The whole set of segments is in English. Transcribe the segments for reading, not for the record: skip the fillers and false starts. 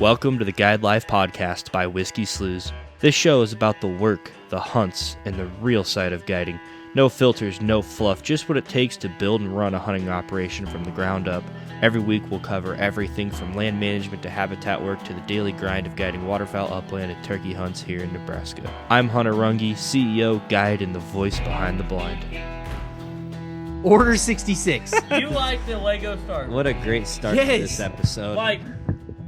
Welcome to the Guide Life podcast by Whiskey Slews. This show is about the work, the hunts, and the real side of guiding. No filters, no fluff, just what it takes to build and run a hunting operation from the ground up. Every week we'll cover everything from land management to habitat work to the daily grind of guiding waterfowl upland and turkey hunts here in Nebraska. I'm Hunter Runge, CEO, guide, and the voice behind the blind. Order 66. You like the Lego Star Wars? What a great start to this episode. Like,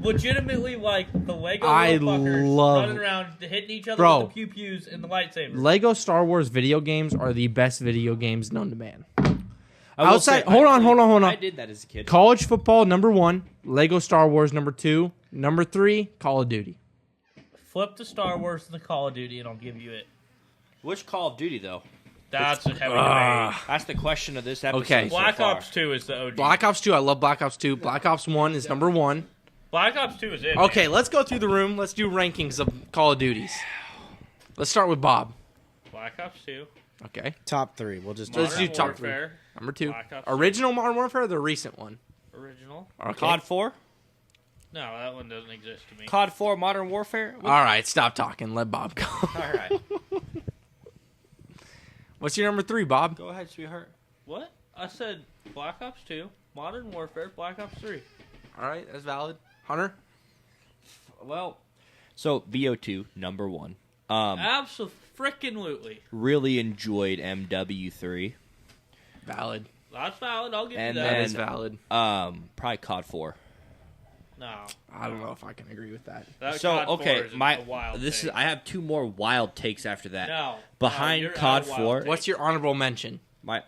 legitimately like the Lego I fuckers love- running around hitting each other Bro. with the pew-pews and the lightsabers. Lego Star Wars video games are the best video games known to man. I will Outside, say, hold on. I did that as a kid. College football, number 1. Lego Star Wars, number 2. Number 3, Call of Duty. Flip the Star Wars and the Call of Duty and I'll give you it. Which Call of Duty, though? That's a heavy debate. That's the question of this episode. Okay. so Black far. Ops 2 is the OG. Black Ops 2, I love Black Ops 2. Black Ops 1 is number 1. Black Ops 2 is it. Okay, let's go through the room. Let's do rankings of Call of Duties. Let's start with Bob. Man. Black Ops 2. Okay. Top three. We'll just Let's do Modern top 3. Warfare. Number 2. Black Ops Original Modern Warfare or the recent one? Original. Okay. COD 4? No, that one doesn't exist to me. COD 4 Modern Warfare? All right, stop talking. Let Bob go. All right. What's your number 3, Bob? Go ahead, sweetheart. What? I said Black Ops 2, Modern Warfare, Black Ops 3. All right, that's valid. Hunter? Well, so BO2, number 1. Absolutely. Really enjoyed MW3. Valid. That's valid. I'll give And you That that. is valid. Probably COD 4. No. I don't know if I can agree with that. That So COD 4 okay, is my a wild this take. is I have 2 more wild takes after that. No. Behind no, you're COD out of wild 4. take. What's your honorable mention? My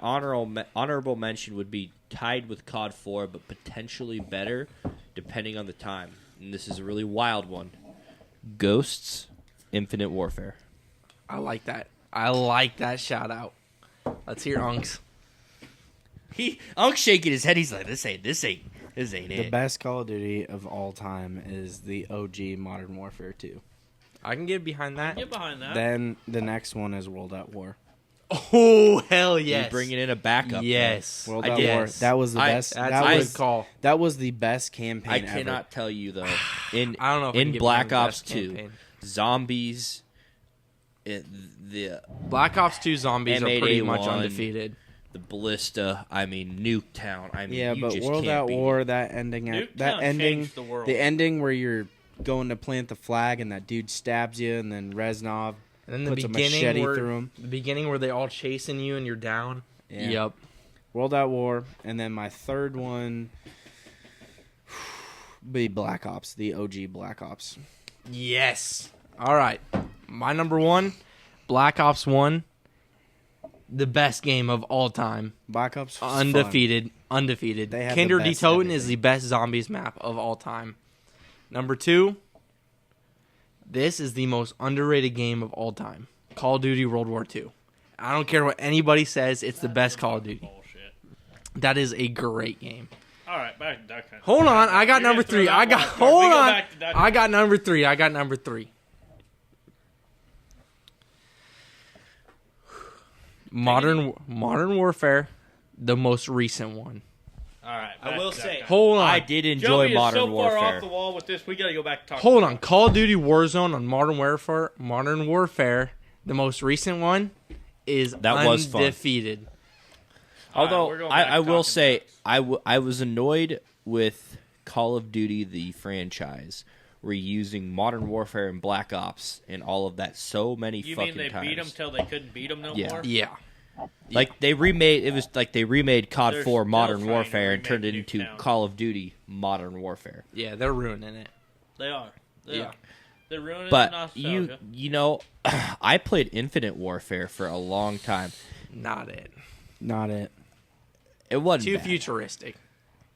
honorable mention would be tied with COD 4, but potentially better depending on the time. And this is a really wild one. Ghosts, Infinite Warfare. I like that. I like that shout out. Let's hear Unks. Unk's shaking his head. He's like, "This ain't The it." best Call of Duty of all time is the OG Modern Warfare 2. I can get behind that. Get behind that. Then the next one is World at War. Oh, hell yes. You bringing in a backup. Yes. World I at did. War. That was the best. That's That a was good call. that was the best campaign I ever. cannot tell you though. In I don't know if I can in get Black behind the Ops best 2, campaign. zombies, the Black Ops 2 zombies are pretty much M8A1. undefeated. the ballista. I mean, Nuketown. I mean, Yeah, you but just World can't at beat War, it. that ending, Nuketown changed the world. the ending where you're going to plant the flag and that dude stabs you, and then Reznov And then the puts a machete beginning through him. the beginning where they all chasing you and you're down. Yeah. Yep. World at War, and then my third one be Black Ops, the OG Black Ops. Yes. All right. My number 1, Black Ops 1. The best game of all time. Black Ops was Undefeated. They have the Kinder best Toten everything. is the best zombies map of all time. Number 2, this is the most underrated game of all time. Call of Duty World War II. I don't care what anybody says, it's the best Call of Duty. Bullshit. That is a great game. All right, back to Duck Hunt. Hold on, I got You're number gonna throw 3. that I got wild card. hold We go on. back to Duck I Hunt. got number 3. Modern Warfare, the most recent one. All right, I back will to Duck say, Hunt. Hold on. I did enjoy Joey is Modern so far Warfare. off the wall with this. We got to go back to talk. Hold on, Call of Duty Warzone on Modern Warfare, the most recent one, is That was fun. undefeated. All right, Although we're going back I to will talking say ducks. I was annoyed with Call of Duty the franchise reusing Modern Warfare and Black Ops and all of that so many You fucking mean they times. beat them till they couldn't beat them no Yeah. more? Yeah. Like they remade it was like they remade COD They're 4 still Modern trying to Warfare and remake turned it into Nuketown. Call of Duty Modern Warfare. Yeah, they're ruining it. They are. They Yeah. are. They're ruining the But nostalgia. you know, I played Infinite Warfare for a long time. Not it. Not it. It wasn't Too bad. futuristic.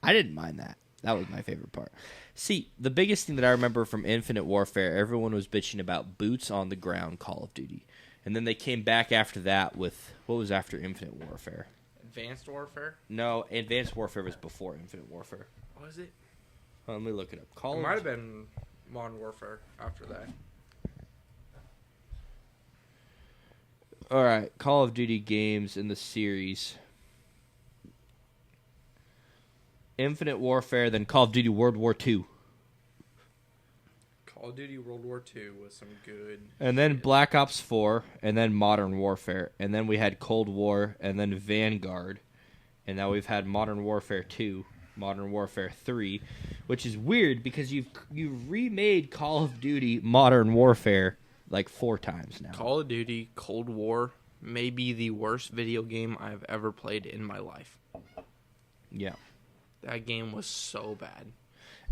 I didn't mind that. That was my favorite part. See, the biggest thing that I remember from Infinite Warfare, everyone was bitching about boots on the ground Call of Duty. And then they came back after that with, what was after Infinite Warfare? Advanced Warfare? No, Advanced Warfare was before Infinite Warfare. Was it? Let me look it up. Call It of might have been Modern Warfare after that. All right, Call of Duty games in the series. Infinite Warfare, then Call of Duty World War II. Call of Duty World War II was some good. And then Black Ops 4, and then Modern Warfare, and then we had Cold War, and then Vanguard, and now we've had Modern Warfare 2, Modern Warfare 3, which is weird because you've remade Call of Duty Modern Warfare like 4 times now. Call of Duty Cold War may be the worst video game I've ever played in my life. Yeah. That game was so bad.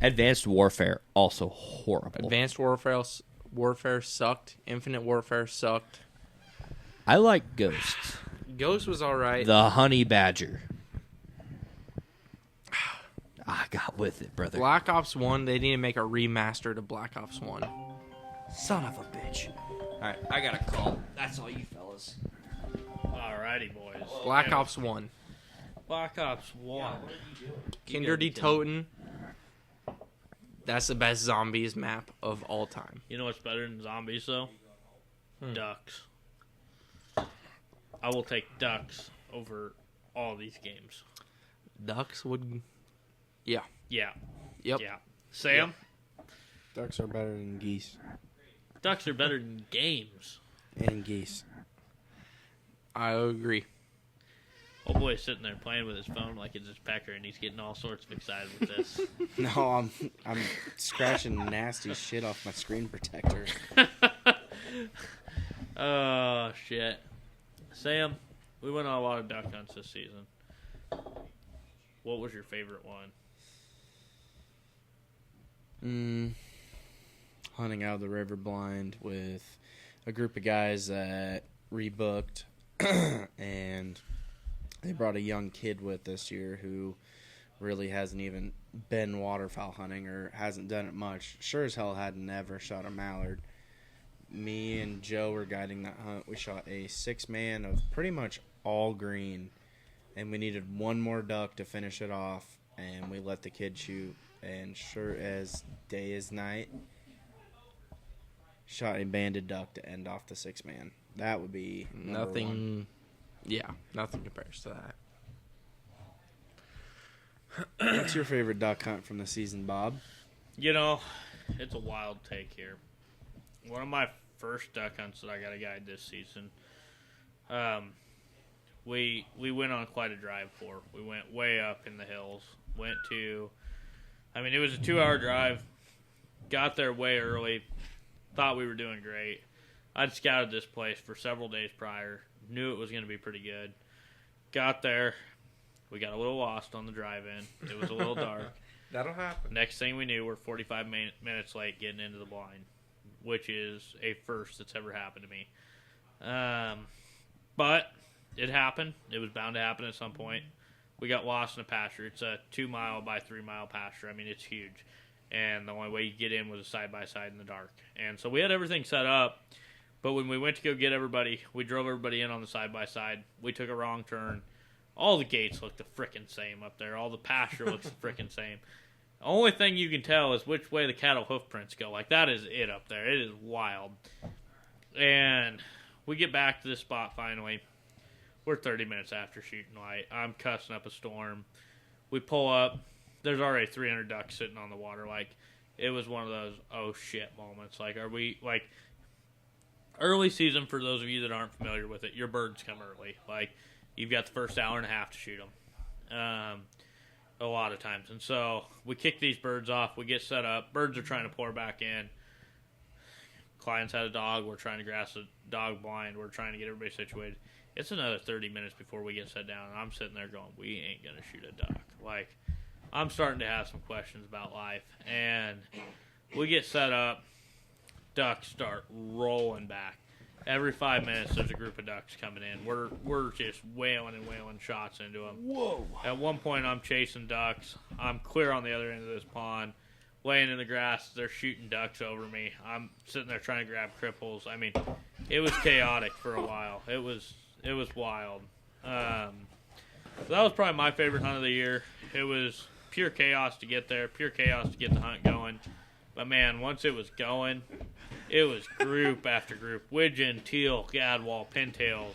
Advanced Warfare, also horrible. Advanced Warfare sucked. Infinite Warfare sucked. I like Ghosts. Ghost was alright. The Honey Badger. I got with it, brother. Black Ops 1, they need to make a remaster to Black Ops 1. Son of a bitch. Alright, I got a call. That's all you fellas. Alrighty, boys. Black Ops 1. Black Ops 1. Kinder Die Toten. That's the best zombies map of all time. You know what's better than zombies, though? Ducks. I will take ducks over all these games. Ducks would... Yeah. Yeah. Yep. Yeah. Sam? Ducks are better than geese. Ducks are better than games. And geese. I agree. Oh boy's sitting there playing with his phone like it's his pecker, and he's getting all sorts of excited with this. No, I'm scratching nasty shit off my screen protector. Oh, shit. Sam, we went on a lot of duck hunts this season. What was your favorite one? Hunting out of the river blind with a group of guys that rebooked, and they brought a young kid with this year who really hasn't even been waterfowl hunting or hasn't done it much. Sure as hell had never shot a mallard. Me and Joe were guiding that hunt. We shot a 6-man of pretty much all green, and we needed one more duck to finish it off, and we let the kid shoot, and sure as day is night, shot a banded duck to end off the 6-man. That would be Nothing... one. Yeah, nothing compares to that. What's your favorite duck hunt from the season, Bob? You know, it's a wild take here. One of my first duck hunts that I got to guide this season, we went on quite a drive for. We went way up in the hills. It was a 2-hour drive. Got there way early. Thought we were doing great. I'd scouted this place for several days prior. Knew it was going to be pretty good. Got there. We got a little lost on the drive-in. It was a little dark. That'll happen. Next thing we knew, we're 45 minutes late getting into the blind, which is a first that's ever happened to me. But it happened. It was bound to happen at some point. We got lost in a pasture. It's a 2-mile by 3-mile pasture. I mean, it's huge. And the only way you get in was a side-by-side in the dark. And so we had everything set up. But when we went to go get everybody, we drove everybody in on the side-by-side. We took a wrong turn. All the gates look the frickin' same up there. All the pasture looks the frickin' same. The only thing you can tell is which way the cattle hoof prints go. Like, that is it up there. It is wild. And we get back to this spot finally. We're 30 minutes after shooting light. I'm cussing up a storm. We pull up. There's already 300 ducks sitting on the water. Like, it was one of those oh shit moments. Like, are we, like, early season, for those of you that aren't familiar with it, your birds come early. Like, you've got the first hour and a half to shoot them. A lot of times. And so we kick these birds off. We get set up. Birds are trying to pour back in. Clients had a dog. We're trying to grass a dog blind. We're trying to get everybody situated. It's another 30 minutes before we get set down. And I'm sitting there going, we ain't going to shoot a duck. Like, I'm starting to have some questions about life. And we get set up. Ducks start rolling back. Every 5 minutes, there's a group of ducks coming in. We're just wailing and wailing shots into them. Whoa. At one point, I'm chasing ducks. I'm clear on the other end of this pond, laying in the grass. They're shooting ducks over me. I'm sitting there trying to grab cripples. I mean, it was chaotic for a while. It was wild. So that was probably my favorite hunt of the year. It was pure chaos to get there, pure chaos to get the hunt going. But, man, once it was going, it was group after group. Widgeon, teal, gadwall, pintails.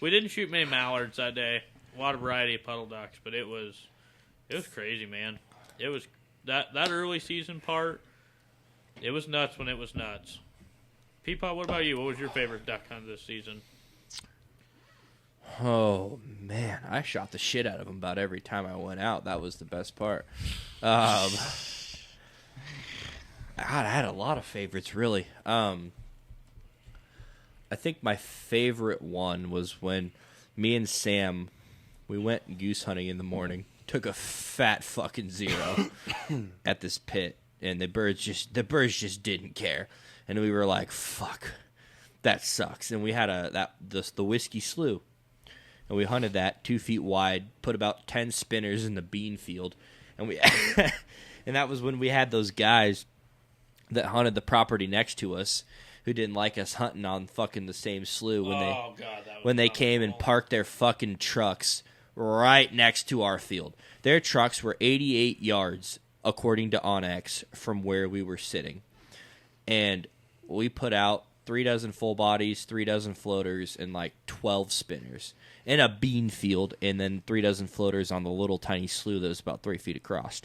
We didn't shoot many mallards that day. A lot of variety of puddle ducks, but it was crazy, man. It was that early season part It was nuts when it was nuts. Peapod, what about you? What was your favorite duck hunt this season? Oh, man. I shot the shit out of them about every time I went out. That was the best part. God, I had a lot of favorites, really. I think my favorite one was when me and Sam, we went goose hunting in the morning, took a fat fucking 0 at this pit, and the birds just didn't care. And we were like, fuck, that sucks. And we had the Whiskey Slough. And we hunted that 2 feet wide, put about 10 spinners in the bean field. And and that was when we had those guys that hunted the property next to us who didn't like us hunting on fucking the same slough when they came and parked their fucking trucks right next to our field. Their trucks were 88 yards, according to onX, from where we were sitting. And we put out 3 dozen full bodies, 3 dozen floaters, and like 12 spinners in a bean field, and then 3 dozen floaters on the little tiny slough that was about 3 feet across.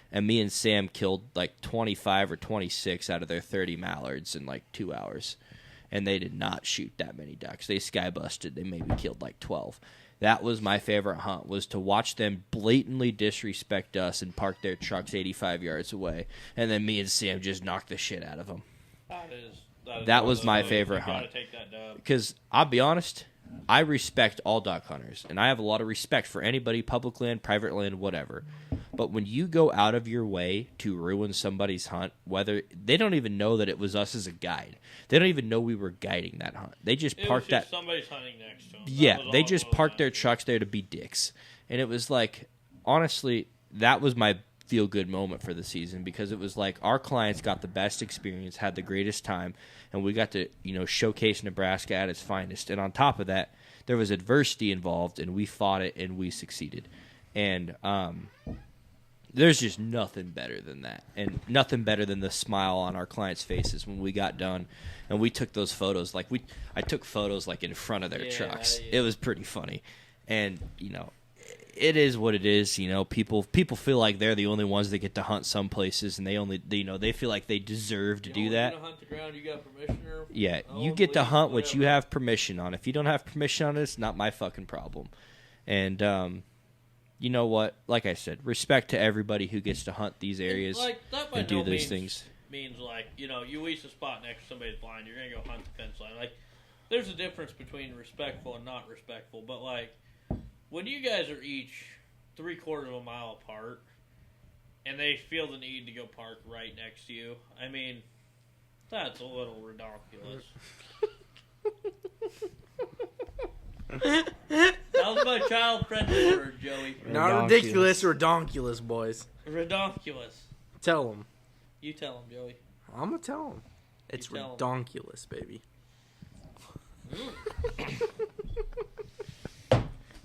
And me and Sam killed like 25 or 26 out of their 30 mallards in like 2 hours. And they did not shoot that many ducks. They sky busted. They maybe killed like 12. That was my favorite hunt, was to watch them blatantly disrespect us and park their trucks 85 yards away. And then me and Sam just knocked the shit out of them. That was my favorite hunt. Because I'll be honest, I respect all duck hunters. And I have a lot of respect for anybody, public land, private land, whatever. But when you go out of your way to ruin somebody's hunt, whether they don't even know that it was us as a guide, they don't even know we were guiding that hunt. They just parked that. Somebody's hunting next to them. Yeah, they just parked their trucks there to be dicks, and it was like, honestly, that was my feel good moment for the season, because it was like our clients got the best experience, had the greatest time, and we got to showcase Nebraska at its finest. And on top of that, there was adversity involved, and we fought it and we succeeded. And there's just nothing better than that, and nothing better than the smile on our clients' faces when we got done and we took those photos. Like I took photos like in front of their trucks. Yeah. It was pretty funny, and it is what it is. People feel like they're the only ones that get to hunt some places, and they feel like they deserve to do that. You hunt the ground, you got permission. Yeah, you get to hunt what you have permission on. If you don't have permission on it, it's not my fucking problem. And you know what? Like I said, respect to everybody who gets to hunt these areas and do those things. Means like, you lease a spot next to somebody's blind, you're going to go hunt the fence line. Like, there's a difference between respectful and not respectful. But, like, when you guys are each 3/4 of a mile apart and they feel the need to go park right next to you, I mean, that's a little ridiculous. That was my child-friendly word, Joey. Not ridiculous, redonkulous, boys. Redonkulous. Tell them. You tell them, Joey. I'm going to tell them. It's redonkulous, baby.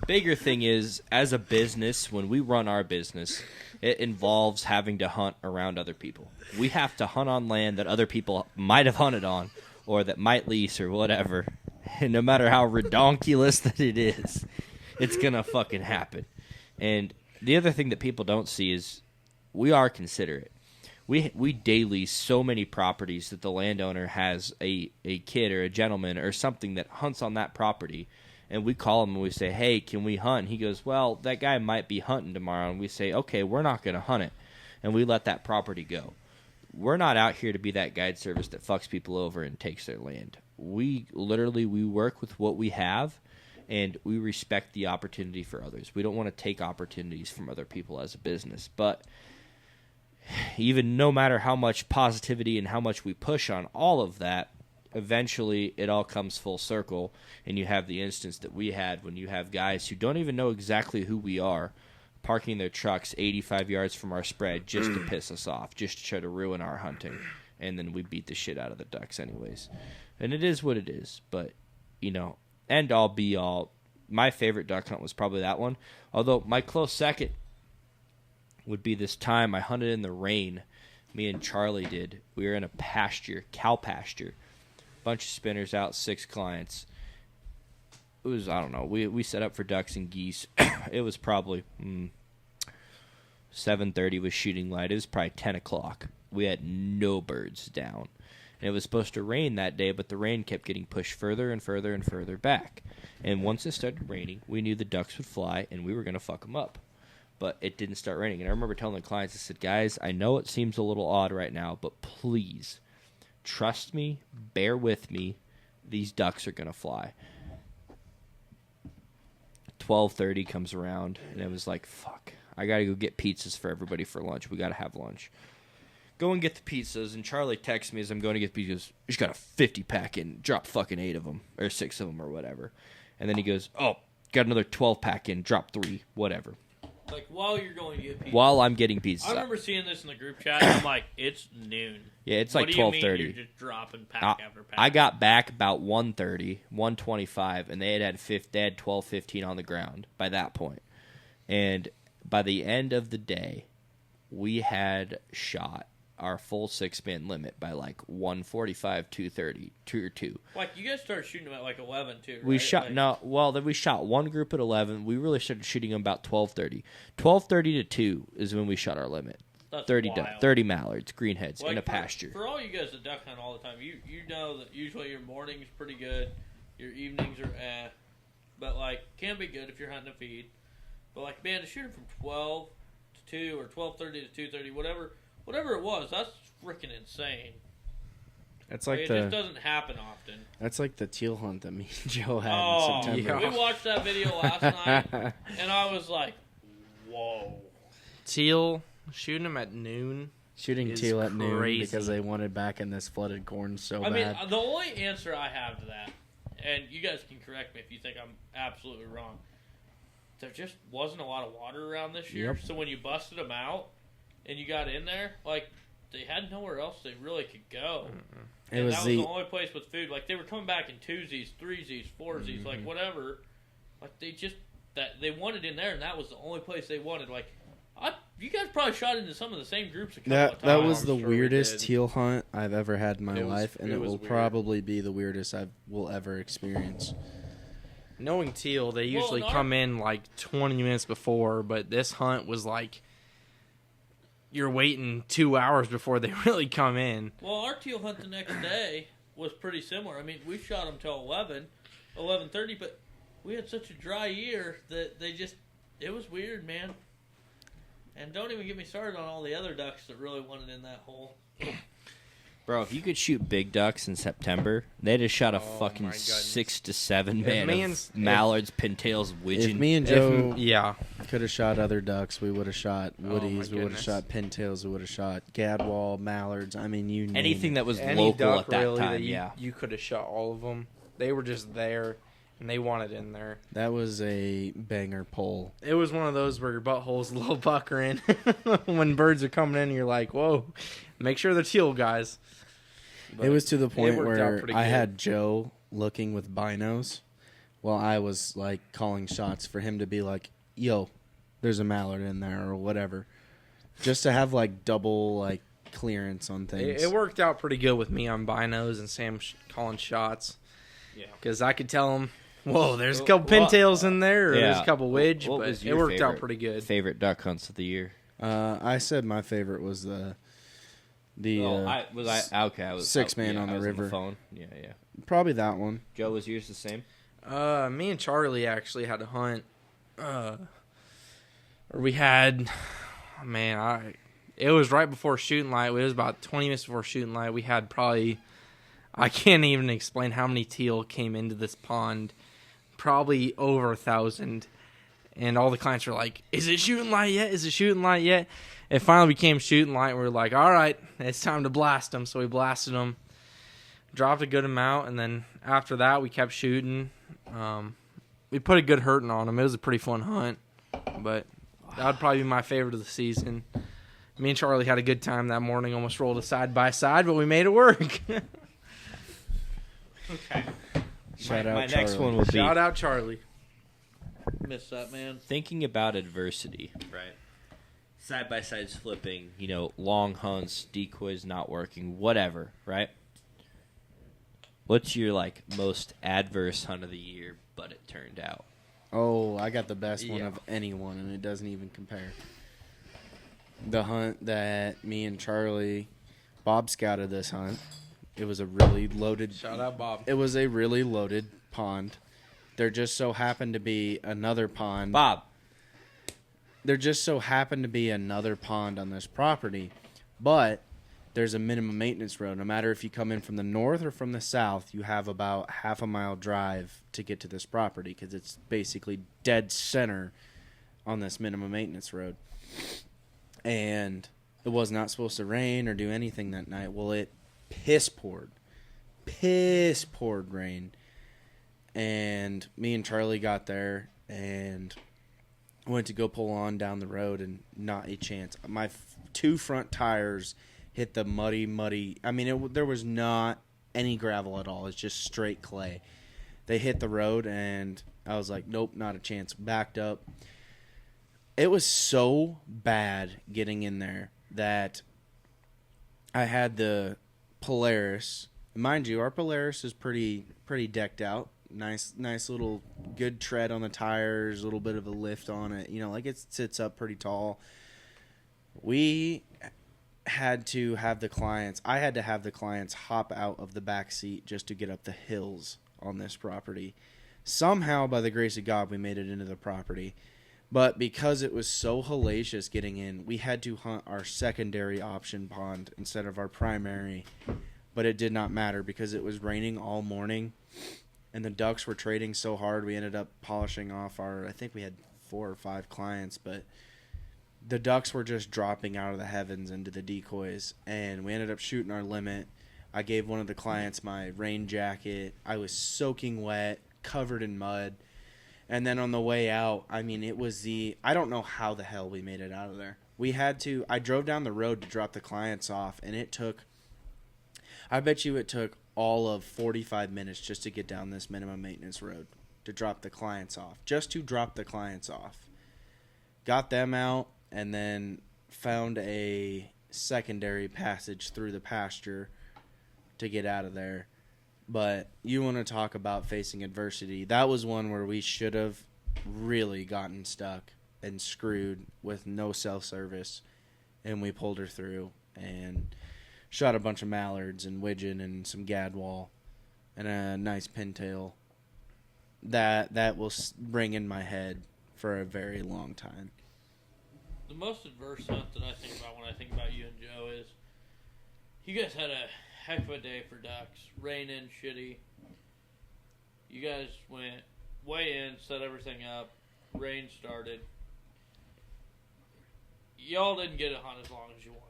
Bigger thing is, as a business, when we run our business, it involves having to hunt around other people. We have to hunt on land that other people might have hunted on, or that might lease, or whatever. And no matter how redonkulous that it is, it's going to fucking happen. And the other thing that people don't see is we are considerate. We daily so many properties that the landowner has a kid or a gentleman or something that hunts on that property, and we call him and we say, hey, can we hunt? And he goes, well, that guy might be hunting tomorrow. And we say, okay, we're not going to hunt it. And we let that property go. We're not out here to be that guide service that fucks people over and takes their land. We work with what we have, and we respect the opportunity for others. We don't want to take opportunities from other people as a business. But even no matter how much positivity and how much we push on all of that, eventually it all comes full circle, and you have the instance that we had when you have guys who don't even know exactly who we are parking their trucks 85 yards from our spread just to piss us off, just to try to ruin our hunting. And then we beat the shit out of the ducks anyways. And it is what it is. But, end all be all, my favorite duck hunt was probably that one. Although my close second would be this time I hunted in the rain. Me and Charlie did. We were in a pasture, cow pasture. Bunch of spinners out, 6 clients. It was, I don't know, we set up for ducks and geese. It was probably 7:30 was shooting light. It was probably 10 o'clock. we had no birds down. And it was supposed to rain that day, but the rain kept getting pushed further and further and further back. And once it started raining, we knew the ducks would fly, and we were going to fuck them up. But it didn't start raining. And I remember telling the clients, I said, guys, I know it seems a little odd right now, but please, trust me, bear with me. These ducks are going to fly. 12:30 comes around, and it was like, fuck, I got to go get pizzas for everybody for lunch. We got to have lunch. Go and get the pizzas, and Charlie texts me as I'm going to get the pizzas. He's got a 50-pack in. Drop fucking 8 of them, or 6 of them, or whatever. And then he goes, oh, got another 12-pack in. Drop 3, whatever. Like, while you're going to get pizza. While I'm getting pizzas. I remember seeing this in the group chat, and I'm like, it's noon. Yeah, it's like 12:30. What do you mean you're just dropping pack after pack? I got back about 1:30, 1:25, and they had 12:15 on the ground by that point. And by the end of the day, we had shot our full 6-man limit by like 1:45, 2:30, 2 or 2. Like, you guys started shooting them at like 11 too, right? We shot then we shot one group at 11. We really started shooting them about 12:30. 12:30 to 2 is when we shot our limit. That's 30 mallards, greenheads like in a pasture. For all you guys that duck hunt all the time, you know that usually your morning's pretty good, your evenings are but like can be good if you're hunting a feed. But like, man, to shoot them from 12 to 2 or 12:30 to 2:30, whatever it was, that's freaking insane. That's like it just doesn't happen often. That's like the teal hunt that me and Joe had Oh, in September. we watched that video last night, and I was like, whoa. Teal, shooting them at noon. Shooting is teal at noon crazy. because they wanted back in this flooded corn so I mean, bad. the only answer I have to that, and you guys can correct me if you think I'm absolutely wrong, there just wasn't a lot of water around this year. Yep. So when you busted them out and you got in there, like, they had nowhere else they really could go. It And was that the was the only place with food. Like, they were coming back in 2Zs, 3Zs, 4Zs, like, whatever. Like, they wanted in there, and that was the only place they wanted. Like, you guys probably shot into some of the same groups a couple of times. that was the I'm sure we weirdest did. teal hunt I've ever had in my It was- life, and it it was will weird. probably be the weirdest I will ever experience. Knowing teal, they Well, usually in our- come in like 20 minutes before, but this hunt was like you're waiting 2 hours before they really come in. Well, our teal hunt the next day was pretty similar. I mean, we shot them till 11:30, but we had such a dry year that it was weird, man. And don't even get me started on all the other ducks that really wanted in that hole. Bro, if you could shoot big ducks in September, they just shot a Oh, fucking my goodness. 6 to 7 If man me of and- mallards, pintails, If widgeon. me and Joe Yeah. could have shot other ducks, we would have shot Oh, my woodies, we would have goodness. shot pintails, we would have shot gadwall, mallards. I mean, you name Anything it. that was Any local duck at that really time, that yeah. you could have shot all of them. They were just there, and they wanted in there. That was a banger poll. It was one of those where your butthole's a little puckering. When birds are coming in, you're like, whoa, make sure they're teal, guys. But It was to the point worked out where pretty I good. had Joe looking with binos while I was like calling shots for him to be like, yo, there's a mallard in there or whatever. Just to have like double like clearance on things. It worked out pretty good with me on binos and Sam calling shots. Yeah. Because I could tell him, whoa, there's a Well, couple pintails in there, or there's yeah. a couple widge, What but was it your worked out favorite- pretty good. Favorite duck hunts of the year? I said my favorite was the I was 6-man yeah, on the I was river. phone. Yeah. probably that one. Joe, was yours the same? Me and Charlie actually had to hunt. Or we had, it was right before shooting light. It was about 20 minutes before shooting light. We had probably, I can't even explain how many teal came into this pond. Probably over 1,000. And all the clients were like, is it shooting light yet? Is it shooting light yet? It finally became shooting light. And we were like, all right, it's time to blast them. So we blasted them. Dropped a good amount. And then after that, we kept shooting. We put a good hurting on them. It was a pretty fun hunt. But that would probably be my favorite of the season. Me and Charlie had a good time that morning. Almost rolled a side-by-side, but we made it work. Okay. Shout out my Charlie. next one will be Shout out Charlie. Miss that, man. thinking about adversity, right? Side by sides flipping, long hunts, decoys not working, whatever, right? What's your most adverse hunt of the year, but it turned out? Oh, I got the best one Yeah. of anyone, and it doesn't even compare. The hunt that me and Charlie Bob scouted this hunt. It was a really loaded. Shout out, Bob. It was a really loaded pond. There just so happened to be another pond. Bob. There just so happened to be another pond on this property, but there's a minimum maintenance road. No matter if you come in from the north or from the south, you have about half a mile drive to get to this property because it's basically dead center on this minimum maintenance road. And it was not supposed to rain or do anything that night. Well, it piss poured rain. And me and Charlie got there and went to go pull on down the road, and not a chance. My two front tires hit the muddy. I mean, there was not any gravel at all. It's just straight clay. They hit the road, and I was like, nope, not a chance. Backed up. It was so bad getting in there that I had the Polaris. Mind you, our Polaris is pretty decked out. Nice little good tread on the tires, a little bit of a lift on it. Like it sits up pretty tall. We had to have the clients. I had to have the clients hop out of the back seat just to get up the hills on this property. Somehow, by the grace of God, we made it into the property. But because it was so hellacious getting in, we had to hunt our secondary option pond instead of our primary. But it did not matter because it was raining all morning. And the ducks were trading so hard, we ended up polishing off I think we had 4 or 5 clients, but the ducks were just dropping out of the heavens into the decoys, and we ended up shooting our limit. I gave one of the clients my rain jacket. I was soaking wet, covered in mud. And then on the way out, I mean, I don't know how the hell we made it out of there. I drove down the road to drop the clients off, and I bet you it took all of 45 minutes just to get down this minimum maintenance road to drop the clients off. Just to drop the clients off. Got them out and then found a secondary passage through the pasture to get out of there. But you want to talk about facing adversity. That was one where we should have really gotten stuck and screwed with no cell service. And we pulled her through and shot a bunch of mallards and widgeon and some gadwall and a nice pintail. That will ring in my head for a very long time. The most adverse hunt that I think about when I think about you and Joe is you guys had a heck of a day for ducks. Raining, shitty. You guys went way in, set everything up. Rain started. Y'all didn't get a hunt as long as you wanted.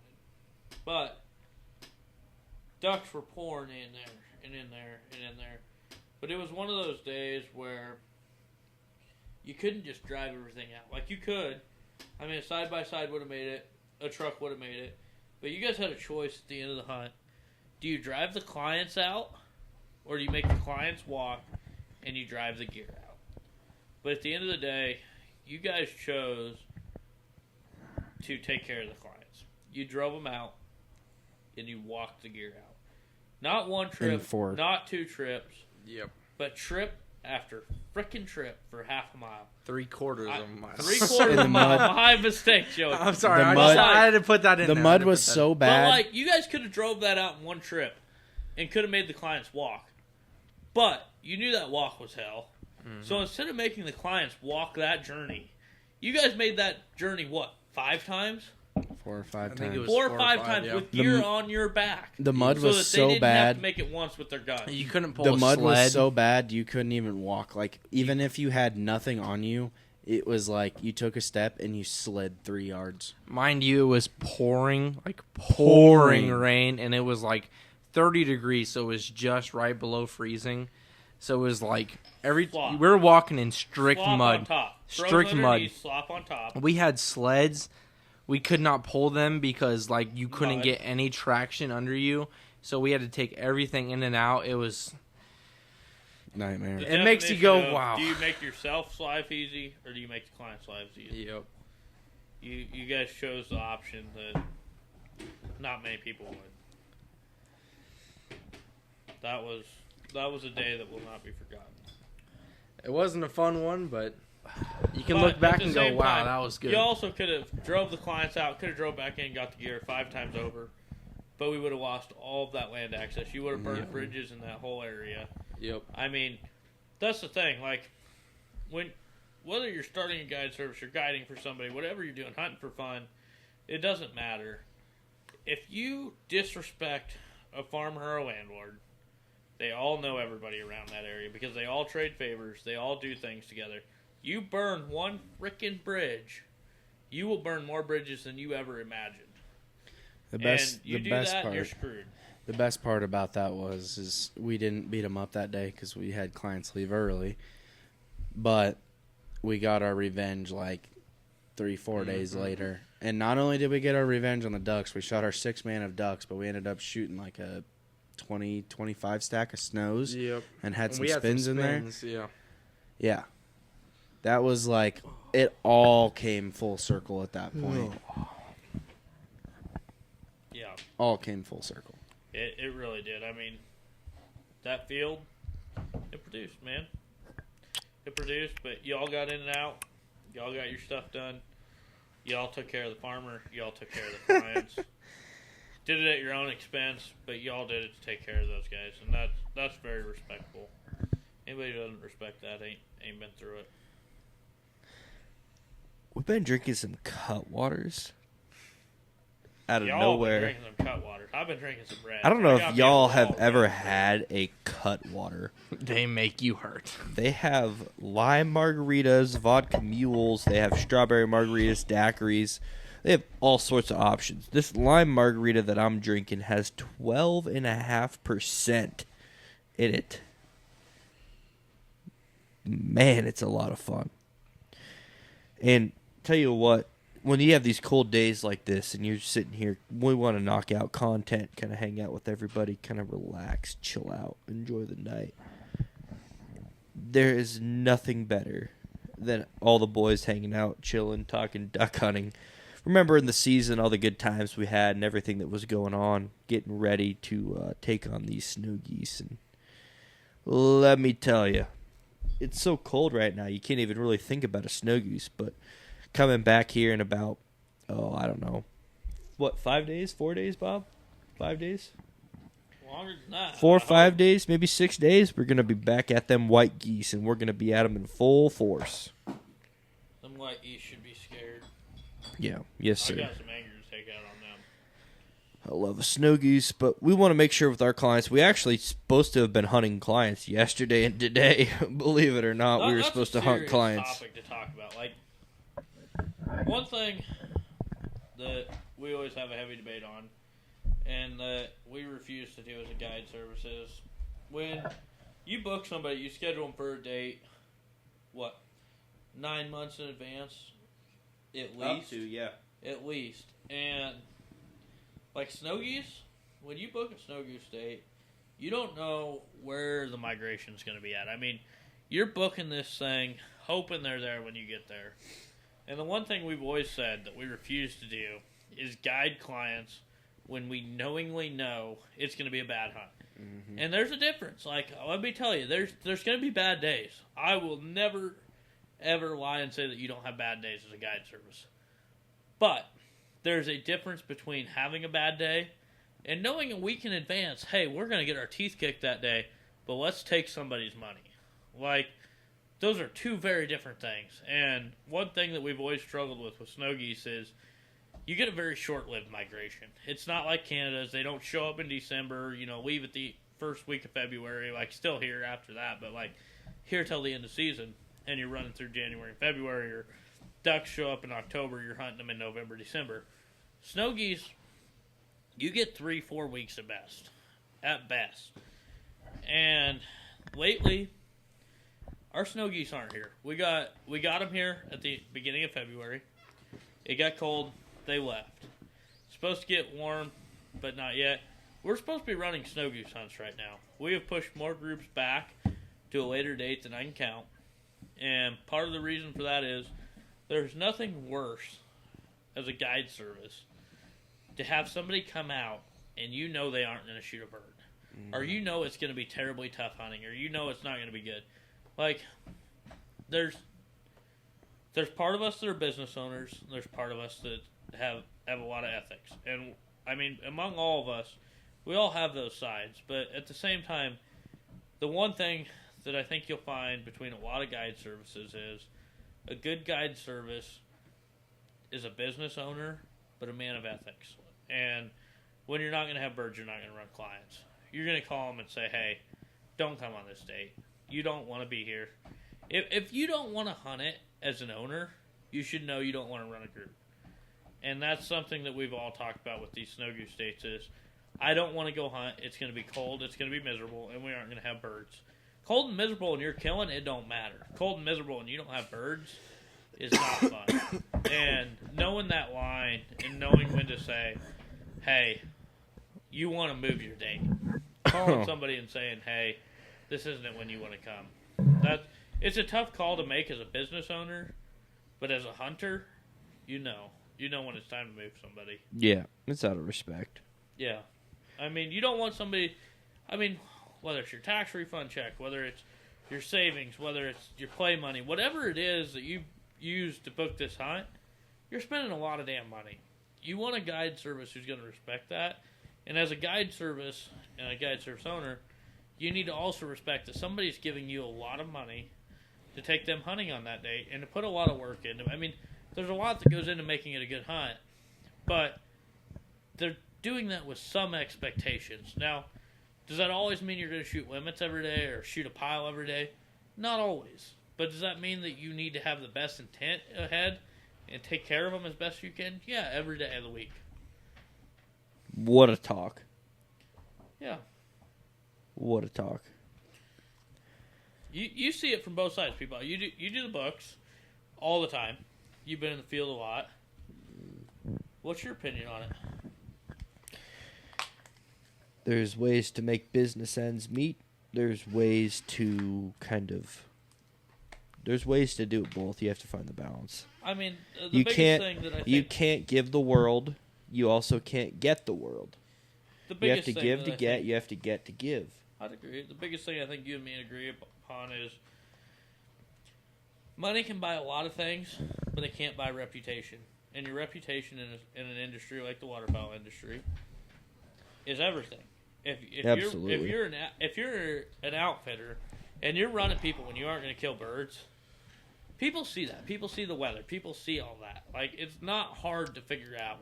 But ducks were pouring in there and in there and in there. But it was one of those days where you couldn't just drive everything out. Like, you could. I mean, a side-by-side would have made it. A truck would have made it. But you guys had a choice at the end of the hunt. Do you drive the clients out? Or do you make the clients walk and you drive the gear out? But at the end of the day, you guys chose to take care of the clients. You drove them out and you walked the gear out. Not one trip, not 2 trips. Yep. But trip after frickin' trip for half a mile. 3/4 of a mile. 3/4 of a mile. My mistake, Joey. I'm sorry. I had to put that in there. The mud was so bad. But, like, you guys could have drove that out in one trip and could have made the clients walk. But you knew that walk was hell. Mm-hmm. So instead of making the clients walk that journey, you guys made that journey, 5 times? 4 or 5 I think times. it was 4 or 5 times yeah. with gear on your back. The mud so was that so they didn't bad. have to make it once with their guns. You couldn't pull the a mud sled. was so bad you couldn't even walk. Like, even if you had nothing on you, it was like you took a step and you slid 3 yards. Mind you, it was pouring rain, and it was like 30 degrees, so it was just right below freezing. So it was like we were walking in strict slop mud. on top. Strict mud. Slop on top. We had sleds. We could not pull them because, like, you couldn't get any traction under you. So we had to take everything in and out. It was nightmare. It makes you go, wow. Do you make yourself life easy, or do you make the client's lives easy? Yep. You guys chose the option that not many people would. That was a day that will not be forgotten. It wasn't a fun one, but you can look back and go, wow, that was good. You also could have drove the clients out, could have drove back in and got the gear 5 times over. but we would have lost all of that land access. You would have burned Yeah. bridges in that whole area. Yep. I mean, that's the thing. Like, whether you're starting a guide service, you're guiding for somebody, whatever you're doing, hunting for fun, it doesn't matter. If you disrespect a farmer or a landlord, they all know everybody around that area because they all trade favors. They all do things together. You burn one frickin' bridge, you will burn more bridges than you ever imagined. The best, and you the do best that, part. you're screwed. The best part about that is we didn't beat them up that day because we had clients leave early, but we got our revenge like 3-4 days later. And not only did we get our revenge on the ducks, we shot our 6-man of ducks, but we ended up shooting like a 20-25 stack of snows Yep. and had And some we had spins in there. Yeah. Yeah, that was like it all came full circle at that point. Yeah, All came full circle. it really did. I mean, that field, it produced, man. It produced, but y'all got in and out. Y'all got your stuff done. Y'all took care of the farmer. Y'all took care of the clients. Did it at your own expense, but y'all did it to take care of those guys, and that's very respectable. Anybody who doesn't respect that ain't been through it. We've been drinking some Cutwaters out of Y'all nowhere. been drinking some Cutwater. I've been drinking some Red. I don't know got if me y'all a have wall, ever man. had a Cutwater. They make you hurt. They have lime margaritas, vodka mules. They have strawberry margaritas, daiquiris. They have all sorts of options. This lime margarita that I'm drinking has 12.5% in it. Man, it's a lot of fun. And tell you what, when you have these cold days like this and you're sitting here, we want to knock out content, kind of hang out with everybody, kind of relax, chill out, enjoy the night. There is nothing better than all the boys hanging out, chilling, talking duck hunting. Remember in the season all the good times we had and everything that was going on, getting ready to take on these snow geese. And let me tell you, it's so cold right now you can't even really think about a snow goose. But coming back here in about, I don't know, 5 days, 4 days, Bob? 5 days? Longer than that. 4 or I hope. 5 days, maybe 6 days. We're going to be back at them white geese, and we're going to be at them in full force. Them white geese should be scared. Yeah, yes, I sir. got some anger to take out on them. I love a snow goose, but we want to make sure with our clients. We actually supposed to have been hunting clients yesterday and today. Believe it or not, we were That's supposed a to hunt serious clients. Topic to talk about. Like, one thing that we always have a heavy debate on, and that we refuse to do as a guide service is when you book somebody, you schedule them for a date. 9 months in advance, at least. yeah. At least. And, like snow geese, when you book a snow goose date, you don't know where the migration is going to be at. I mean, you're booking this thing, hoping they're there when you get there. And the one thing we've always said that we refuse to do is guide clients when we knowingly know it's going to be a bad hunt. Mm-hmm. And there's a difference. Like, let me tell you, there's going to be bad days. I will never, ever lie and say that you don't have bad days as a guide service. But there's a difference between having a bad day and knowing a week in advance, hey, we're going to get our teeth kicked that day, but let's take somebody's money. Like, those are two very different things. And one thing that we've always struggled with snow geese is you get a very short-lived migration. It's not like Canada's. They don't show up in December, leave at the first week of February, like still here after that, but like here till the end of season, and you're running through January and February, or ducks show up in October, you're hunting them in November, December. Snow geese, you get 3-4 weeks at best. And lately, our snow geese aren't here. We got them here at the beginning of February. It got cold, they left. It's supposed to get warm, but not yet. We're supposed to be running snow goose hunts right now. We have pushed more groups back to a later date than I can count. And part of the reason for that is there's nothing worse as a guide service to have somebody come out and you know they aren't going to shoot a bird. Or you know it's going to be terribly tough hunting, or you know it's not going to be good. Like, there's part of us that are business owners, there's part of us that have a lot of ethics. And I mean, among all of us, we all have those sides. But at the same time, the one thing that I think you'll find between a lot of guide services is a good guide service is a business owner, but a man of ethics. And when you're not going to have birds, you're not going to run clients. You're going to call them and say, hey, don't come on this date. You don't want to be here. If you don't want to hunt it as an owner, you should know you don't want to run a group. And that's something that we've all talked about with these snow goose dates is, I don't want to go hunt. It's going to be cold. It's going to be miserable, and we aren't going to have birds. Cold and miserable and you're killing, it don't matter. Cold and miserable and you don't have birds is not fun. And knowing that line and knowing when to say, hey, you want to move your date. Calling somebody and saying, hey, this isn't when you want to come. It's a tough call to make as a business owner, but as a hunter, you know when it's time to move somebody. Yeah, it's out of respect. Yeah. I mean, you don't want somebody, whether it's your tax refund check, whether it's your savings, whether it's your play money, whatever it is that you use to book this hunt, you're spending a lot of damn money. You want a guide service who's going to respect that. And as a guide service and a guide service owner, you need to also respect that somebody's giving you a lot of money to take them hunting on that day and to put a lot of work into. I mean, there's a lot that goes into making it a good hunt, but they're doing that with some expectations. Now, does that always mean you're going to shoot limits every day or shoot a pile every day? Not always. But does that mean that you need to have the best intent ahead and take care of them as best you can? Yeah, every day of the week. What a talk. Yeah. What a talk. You see it from both sides, people. You do the books all the time. You've been in the field a lot. What's your opinion on it? There's ways to make business ends meet. There's ways to there's ways to do it both. You have to find the balance. I mean, you biggest can't, thing that I think... You can't give the world. You also can't get the world. You have to give to get. You have to get to give. I'd agree. The biggest thing I think you and me agree upon is money can buy a lot of things, but it can't buy reputation. And your reputation in an industry like the waterfowl industry is everything. Absolutely. If you're an outfitter and you're running people when you aren't going to kill birds, people see that. People see the weather. People see all that. Like, it's not hard to figure out.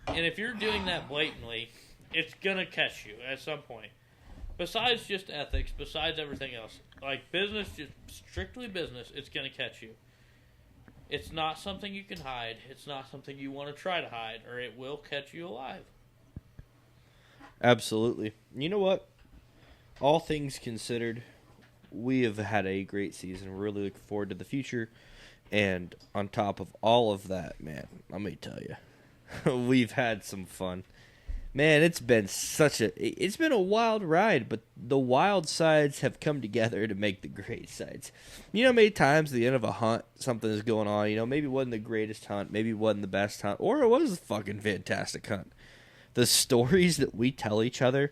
And if you're doing that blatantly, it's going to catch you at some point. Besides just ethics, besides everything else, like business, just strictly business, it's going to catch you. It's not something you can hide. It's not something you want to try to hide, or it will catch you alive. Absolutely. You know what? All things considered, we have had a great season. We're really looking forward to the future. And on top of all of that, man, let me tell you, we've had some fun. Man, it's been a wild ride, but the wild sides have come together to make the great sides. You know how many times at the end of a hunt, something is going on, maybe it wasn't the greatest hunt, maybe it wasn't the best hunt, or it was a fucking fantastic hunt. The stories that we tell each other,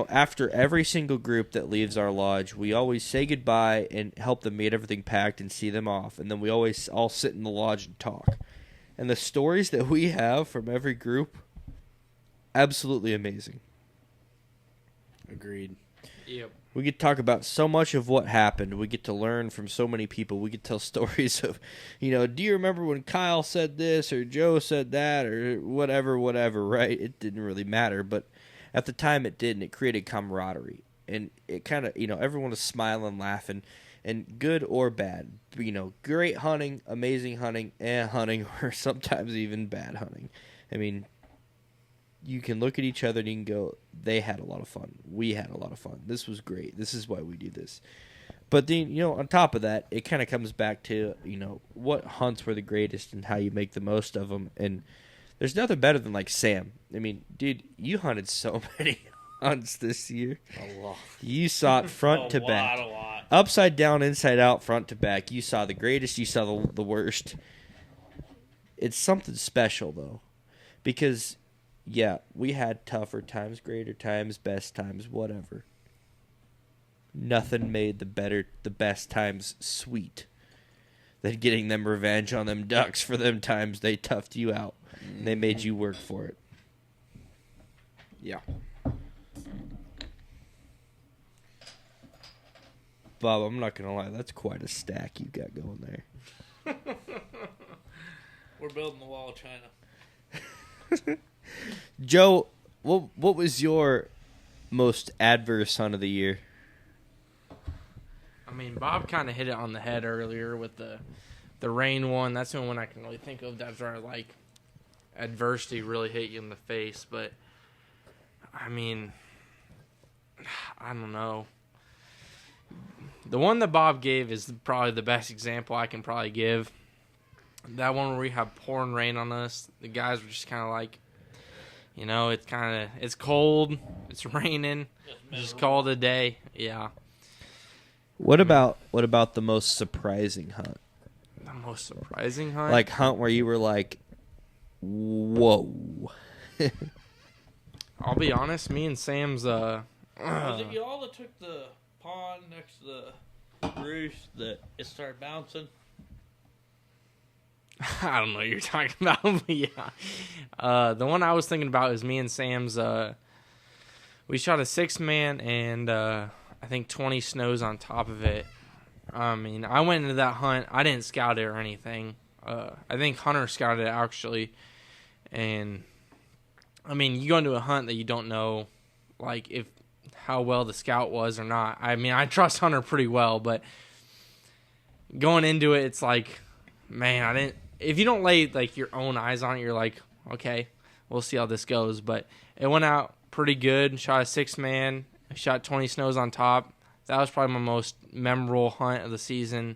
after every single group that leaves our lodge, we always say goodbye and help them get everything packed and see them off, and then we always all sit in the lodge and talk. And the stories that we have from every group, absolutely amazing. Agreed. Yep. We get to talk about so much of what happened. We get to learn from so many people. We get to tell stories of, do you remember when Kyle said this or Joe said that or whatever, right? It didn't really matter, but at the time it did, and it created camaraderie. And it kind of, everyone was smiling, laughing, and good or bad. Great hunting, amazing hunting, hunting, or sometimes even bad hunting. I mean, you can look at each other and you can go, they had a lot of fun. We had a lot of fun. This was great. This is why we do this. But then, on top of that, it kind of comes back to, what hunts were the greatest and how you make the most of them. And there's nothing better than, like, Sam. I mean, dude, you hunted so many hunts this year. A lot. You saw it front to back. A lot. Upside down, inside out, front to back. You saw the greatest. You saw the worst. It's something special, though. Because... yeah, we had tougher times, greater times, best times, whatever. Nothing made the best times sweet than getting them revenge on them ducks for them times they toughed you out. And they made you work for it. Yeah. Bob, I'm not gonna lie, that's quite a stack you got going there. We're building the wall of China. Joe, what was your most adverse hunt of the year? I mean, Bob kind of hit it on the head earlier with the rain one. That's the only one I can really think of that's where, like, adversity really hit you in the face. But, I mean, I don't know. The one that Bob gave is probably the best example I can probably give. That one where we have pouring rain on us. The guys were just kind of like, you know, it's cold, it's raining, just call it a day. Yeah. What about the most surprising hunt? The most surprising hunt? Like hunt where you were like, whoa. I'll be honest, me and Sam's Was it y'all that took the pond next to the roost that it started bouncing? I don't know what you're talking about, but yeah. The one I was thinking about is me and Sam's. We shot a 6-man and I think 20 snows on top of it. I mean, I went into that hunt. I didn't scout it or anything. I think Hunter scouted it actually. And I mean, you go into a hunt that you don't know, like how well the scout was or not. I mean, I trust Hunter pretty well, but going into it, it's like, man, if you don't lay like your own eyes on it, you're like, okay, we'll see how this goes. But it went out pretty good. Shot a 6-man, shot 20 snows on top. That was probably my most memorable hunt of the season.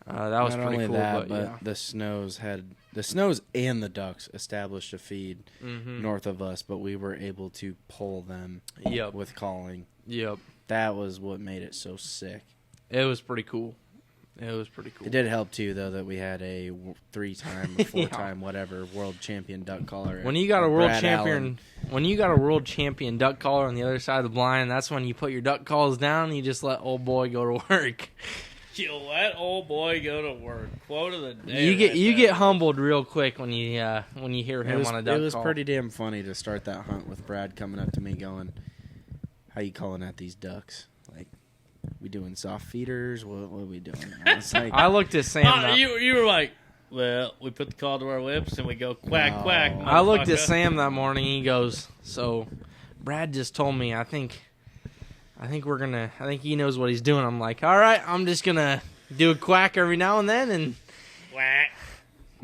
That was Not pretty only cool. that, but yeah. the snows and the ducks established a feed north of us, but we were able to pull them Yep. with calling. Yep. That was what made it so sick. It was pretty cool. It did help too, though, that we had a 3-time or 4-time whatever world champion duck caller. When you got a world Brad champion, duck caller on the other side of the blind, that's when you put your duck calls down and you just let old boy go to work. You let old boy go to work. Quote of the day. You get humbled real quick when you hear him on a duck call. It was pretty damn funny to start that hunt with Brad coming up to me going, "How you calling at these ducks? Like, we doing soft feeders? What are we doing?" I was like, I looked at Sam. You were like, well, we put the call to our lips and we go quack No. quack. I looked at motherfucker." Sam that morning. He goes, "So, Brad just told me. I think he knows what he's doing." I'm like, "All right, I'm just gonna do a quack every now and then," and Quack.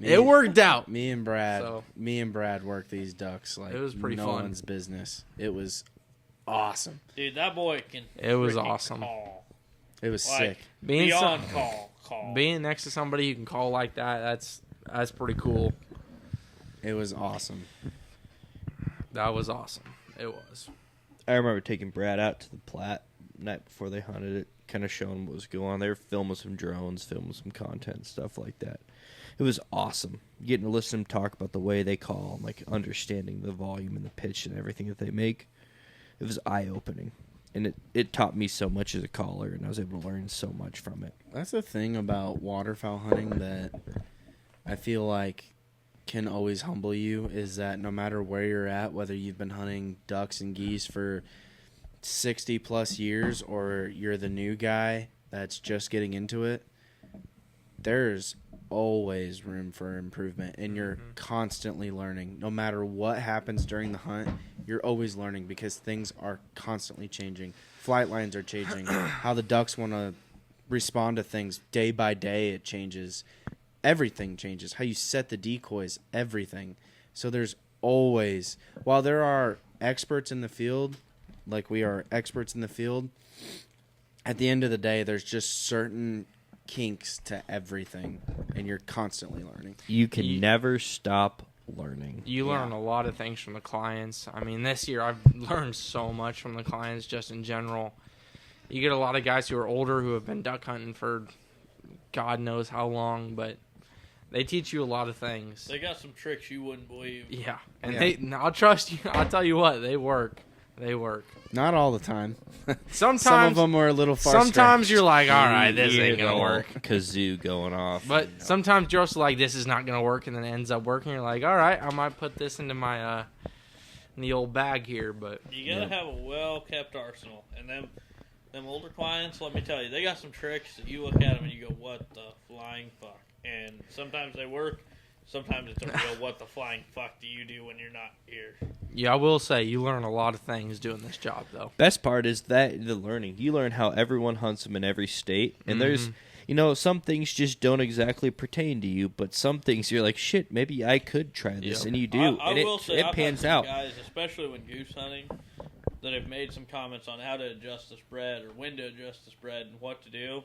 it worked out. Me and Brad So- worked these ducks like It was pretty no fun. one's business. It was awesome. Dude, that boy can. It was freaking awesome. Call. It was Like, sick. Being beyond so- call. Being next to somebody who can call like that, that's pretty cool. It was awesome. That was awesome. It was. I remember taking Brad out to the Platte night before they hunted it, kind of showing what was going on. They were filming some drones, filming some content, stuff like that. It was awesome. Getting to listen to them talk about the way they call, and like understanding the volume and the pitch and everything that they make. It was eye-opening. And it taught me so much as a caller, and I was able to learn so much from it. That's the thing about waterfowl hunting that I feel like can always humble you, is that no matter where you're at, whether you've been hunting ducks and geese for 60 plus years or you're the new guy that's just getting into it, there's always room for improvement, and you're constantly learning. No matter what happens during the hunt, you're always learning because things are constantly changing. Flight lines are changing. How the ducks want to respond to things day by day, it changes. Everything changes. How you set the decoys, everything. So there's always, while there are experts in the field, like we are experts in the field, at the end of the day, there's just certain kinks to everything, and you're constantly learning. You can never stop learning. You learn a lot of things from the clients. I mean, this year I've learned so much from the clients just in general. You get a lot of guys who are older who have been duck hunting for God knows how long, but they teach you a lot of things. They got some tricks you wouldn't believe. Yeah, and I'll trust you. I'll tell you what, they work. They work. Not all the time. Sometimes Some of them were a little far Sometimes stretched. you're like, all right, this You ain't hear gonna the work. Kazoo going off. But sometimes you're also like, this is not gonna work, and then it ends up working. You're like, all right, I might put this into my in the old bag here, but You gotta have a well-kept arsenal, and them older clients. Let me tell you, they got some tricks that you look at them and you go, "What the flying fuck?" And sometimes they work. Sometimes it's a real "What the flying fuck do you do when you're not here?" yeah, I will say you learn a lot of things doing this job, though. Best part is that the learning. You learn how everyone hunts them in every state, and there's, some things just don't exactly pertain to you, but some things you're like, shit, maybe I could try this, Yep. and you do, I and will say, it I've pans had some out. guys, especially when goose hunting, that have made some comments on how to adjust the spread or when to adjust the spread and what to do.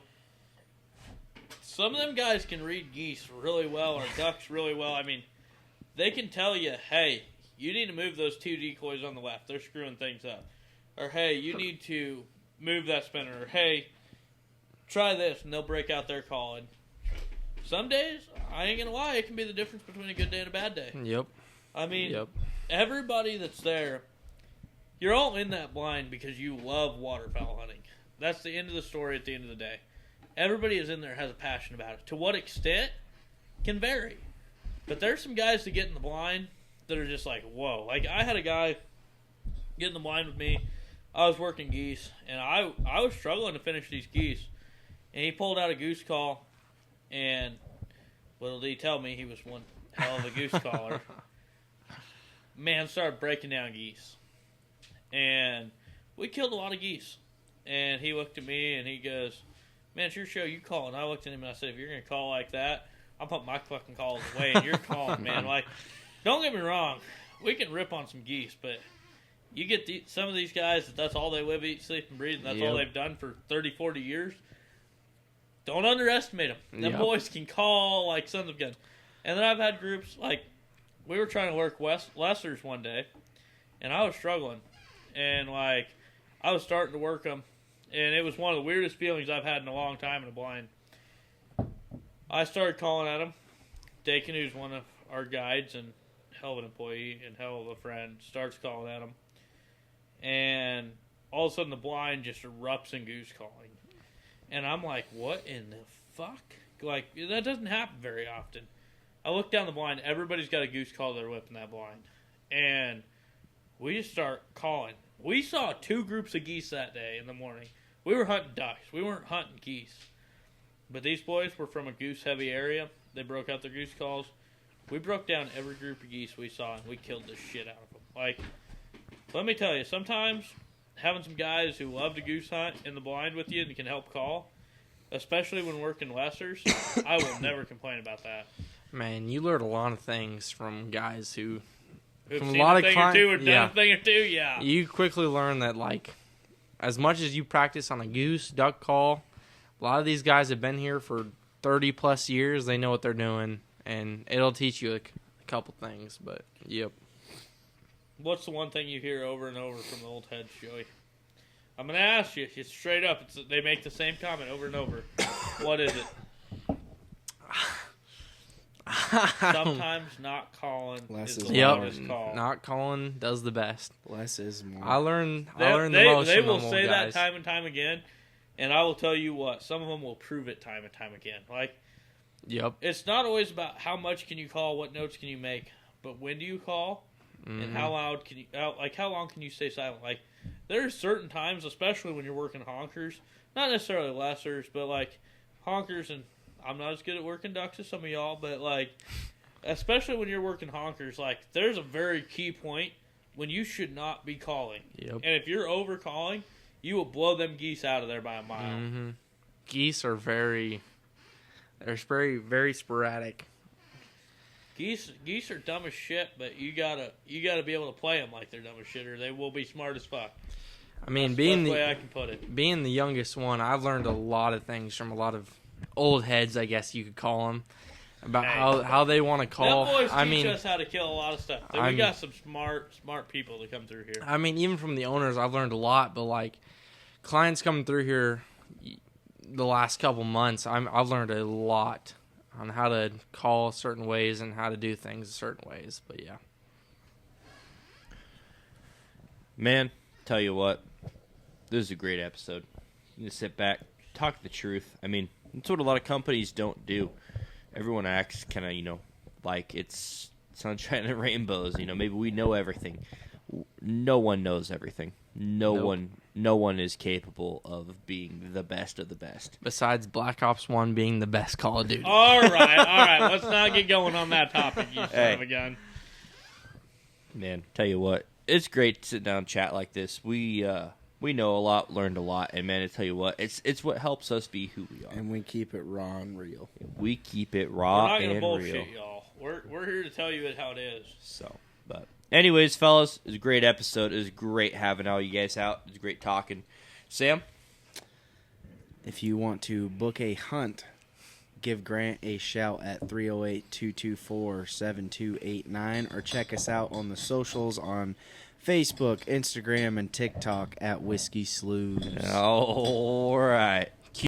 Some of them guys can read geese really well or ducks really well. I mean, they can tell you, hey, you need to move those 2 decoys on the left. They're screwing things up. Or, hey, you need to move that spinner. Or, hey, try this, and they'll break out their calling. Some days, I ain't going to lie, it can be the difference between a good day and a bad day. Yep. I mean, Yep. everybody that's there, you're all in that blind because you love waterfowl hunting. That's the end of the story at the end of the day. Everybody is in there has a passion about it. To what extent can vary. But there's some guys that get in the blind that are just like, whoa. Like, I had a guy get in the blind with me. I was working geese, and I was struggling to finish these geese. And he pulled out a goose call, and little did he tell me he was one hell of a goose caller. Man started breaking down geese. And we killed a lot of geese. And he looked at me, and he goes, man, it's your show, you call. And I looked at him, and I said, if you're going to call like that, I'll put my fucking calls away, and you're calling, man. Like, don't get me wrong. We can rip on some geese, but you get some of these guys that's all they live, eat, sleep, and breathe, and that's all they've done for 30, 40 years. Don't underestimate them. Them boys can call like sons of guns. And then I've had groups, like, we were trying to work lessers one day, and I was struggling. And, like, I was starting to work them, and it was one of the weirdest feelings I've had in a long time in a blind. I started calling at him. Dakin, who's one of our guides and hell of an employee and hell of a friend, starts calling at him. And all of a sudden the blind just erupts in goose calling. And I'm like, what in the fuck? Like, that doesn't happen very often. I look down the blind. Everybody's got a goose call they're whipping that blind. And we just start calling. We saw 2 groups of geese that day in the morning. We were hunting ducks. We weren't hunting geese. But these boys were from a goose-heavy area. They broke out their goose calls. We broke down every group of geese we saw, and we killed the shit out of them. Like, let me tell you, sometimes having some guys who love to goose hunt in the blind with you and can help call, especially when working lessers, I will never complain about that. Man, you learn a lot of things from guys who've From seen a lot of thing or two or yeah. done a thing or two, yeah. You quickly learn that, like, as much as you practice on a goose, duck call, a lot of these guys have been here for 30-plus years. They know what they're doing, and it'll teach you a couple things, but, yep. What's the one thing you hear over and over from the old heads, Joey? I'm going to ask you. It's straight up. They make the same comment over and over. What is it? Sometimes not calling Less is is the more. loudest call. Not calling does the best. Less is more. I learned the They most will from them say old that guys. time and time again, and I will tell you what, some of them will prove it time and time again. Like, Yep. it's not always about how much can you call, what notes can you make, but when do you call, and how loud can you, how long can you stay silent? Like, there's certain times, especially when you're working honkers, not necessarily lessers, but like honkers, and I'm not as good at working ducks as some of y'all, but like, especially when you're working honkers, like, there's a very key point when you should not be calling. Yep. And if you're over calling, you will blow them geese out of there by a mile. Mm-hmm. Geese are very sporadic. Geese are dumb as shit, but you gotta be able to play them like they're dumb as shit, or they will be smart as fuck. I mean, That's being the the way I can put it. being the youngest one, I've learned a lot of things from a lot of old heads, I guess you could call them, about Hey. how they want to call. Them boys I teach mean, us how to kill a lot of stuff. We I'm- got some smart people that come through here. I mean, even from the owners, I've learned a lot. But like clients coming through here, the last couple months, I've learned a lot on how to call certain ways and how to do things certain ways. But yeah, Man, tell you what, this is a great episode. You can sit back, talk the truth. I mean, that's what a lot of companies don't do. Everyone acts kind of, like it's sunshine and rainbows. Maybe we know everything. no one knows everything. No Nope. one is capable of being the best of the best. Besides Black Ops 1 being the best Call of Duty. All right. Let's not get going on that topic, you son of a gun. Man, tell you what, it's great to sit down and chat like this. We know a lot, learned a lot, and man, I tell you what, it's what helps us be who we are. And we keep it raw and real. We keep it We're raw not gonna and bullshit real. y'all. We're here to tell you it how it is. So, but anyways, fellas, it was a great episode. It was great having all you guys out. It was great talking. Sam? If you want to book a hunt, give Grant a shout at 308-224-7289 or check us out on the socials on Facebook, Instagram, and TikTok at Whiskey Slews. All right.